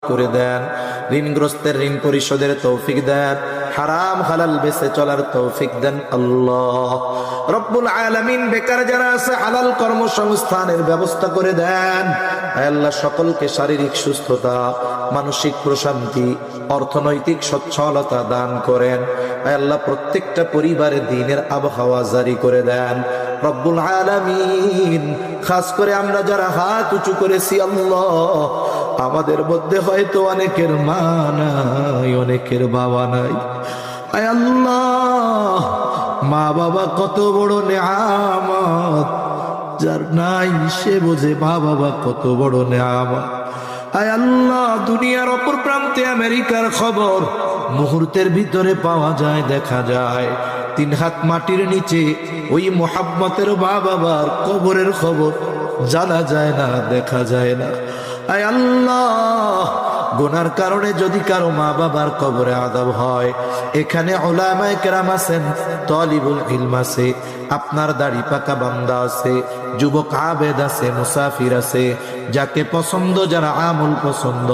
করে দেন, ঋণগ্রস্তের ঋণ পরিশোধের তৌফিক দেন, হারাম হালাল বেঁচে চলার তৌফিক দেন আল্লাহ রব্বুল আলামিন। বেকার যারা আছে হালাল কর্মসংস্থানের ব্যবস্থা করে দেন আল্লাহ। সকলকে শারীরিক সুস্থতা, মানসিক প্রশান্তি, অর্থনৈতিক সচ্ছলতা দান করেন আল্লাহ। প্রত্যেকটা পরিবারে দ্বীনের আবহাওয়া জারি করে দেন রব্বুল আলামিন। খাস করে আমরা যারা হাত উঁচু করেছি আল্লাহ, আমাদের মধ্যে হয়তো অনেকের মা নাই, অনেকের বাবা নাই। আয় আল্লাহ, মা বাবা কত বড় নেয়ামত, যার নাই সে বোঝে মা বাবা কত বড় নেয়ামত। আয় আল্লাহ, দুনিয়ার অপর প্রান্তে আমেরিকার খবর মুহূর্তের ভিতরে পাওয়া যায়, দেখা যায়। 3 হাত মাটির নিচে ওই মোহাম্মতের মা বাবার কবরের খবর জানা যায় না, দেখা যায় না। আয় আল্লাহ, গুনার কারণে যদি কারো মা বাবার কবরে আযাব হয়, এখানে উলামায়ে কেরাম আছেন, তালিবুল ইলম আছে, আপনার দাড়ি পাকা বান্দা আছে, যুবক আবেদ আছে, মুসাফির আছে, যাকে পছন্দ, যারা আমল পছন্দ,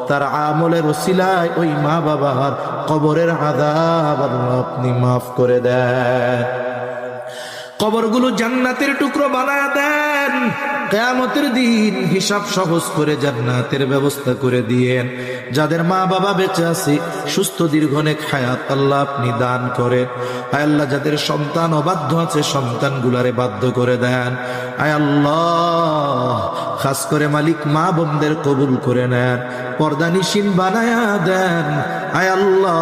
তার আমলের ওসিলায় ওই মা বাবার কবরের আযাব আপনি মাফ করে দেন। কবরগুলো জান্নাতের টুকরো বানায় দেন। কিয়ামতের দিন হিসাব সহজ করে জান্নাতের ব্যবস্থা করে দিয়েন। যাদের মা বাবা বেঁচে আছে, সুস্থ দীর্ঘনেক হায়াত আল্লাহ আপনি দান করেন। আয় আল্লাহ, যাদের সন্তান অবাধ্য আছে, সন্তানগুলারে বাধ্য করে দেন। আয় আল্লাহ, খাস করে মালিক মা বোনদের কবুল করে নেন, পর্দানিশীন বানায়া দেন। আয় আল্লাহ,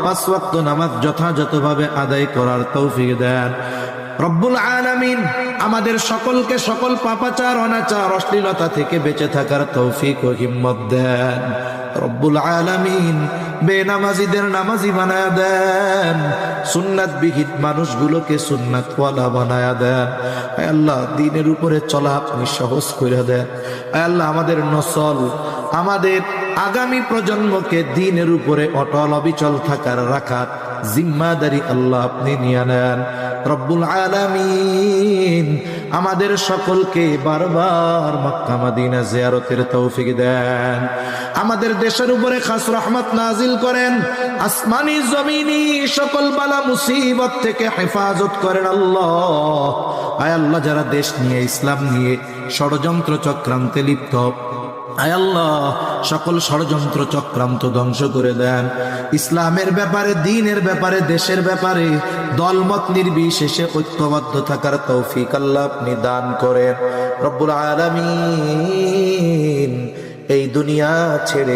5 ওয়াক্ত নামাজ যথাযথভাবে আদায় করার তৌফিক দেন রব্বুল আলামিন। আমাদের সকলকে সকল পাপাচার, অনাচার, অশ্লীলতা থেকে বেঁচে থাকার তৌফিক ও হিম্মত দেন রব্বুল আলামিন। বেনামাজিদের নামাজি বানায়া দেন, সুন্নাত বিহীন মানুষগুলোকে সুন্নাতওয়ালা বানায়া দেন। আয় আল্লাহ, দ্বীনের উপরে চলা আপনি সহজ করে দেন। আয় আল্লাহ, আমাদের নসল, আমাদের আগামী প্রজন্মকে দ্বীনের উপরে অটল অবিচল থাকার, রাখার জিম্মাদারি আল্লাহ আপনি নিয়ে নেন রব্বুল আলামিন। আমাদের সকলকে বারবার মক্কা মদিনা জিয়ারতের তৌফিক দেন। আমাদের দেশের উপরে খাস রহমত নাজিল করেন, আসমানি জমিনি সকল বালা মুসিবত থেকে হেফাজত করেন আল্লাহ। আয় আল্লাহ, যারা দেশ নিয়ে, ইসলাম নিয়ে ষড়যন্ত্র চক্রান্তে লিপ্ত, আয় আল্লাহ, সকল ষড়যন্ত্র চক্রান্ত ধ্বংস করে দেন। ইসলামের ব্যাপারে, দ্বীনের ব্যাপারে, দেশের ব্যাপারে দলমত নির্বিশেষে ঐক্যবদ্ধ থাকার তৌফিক আল্লাহ আপনি দান করেন রব্বুল আলামিন। এই দুনিয়া ছেড়ে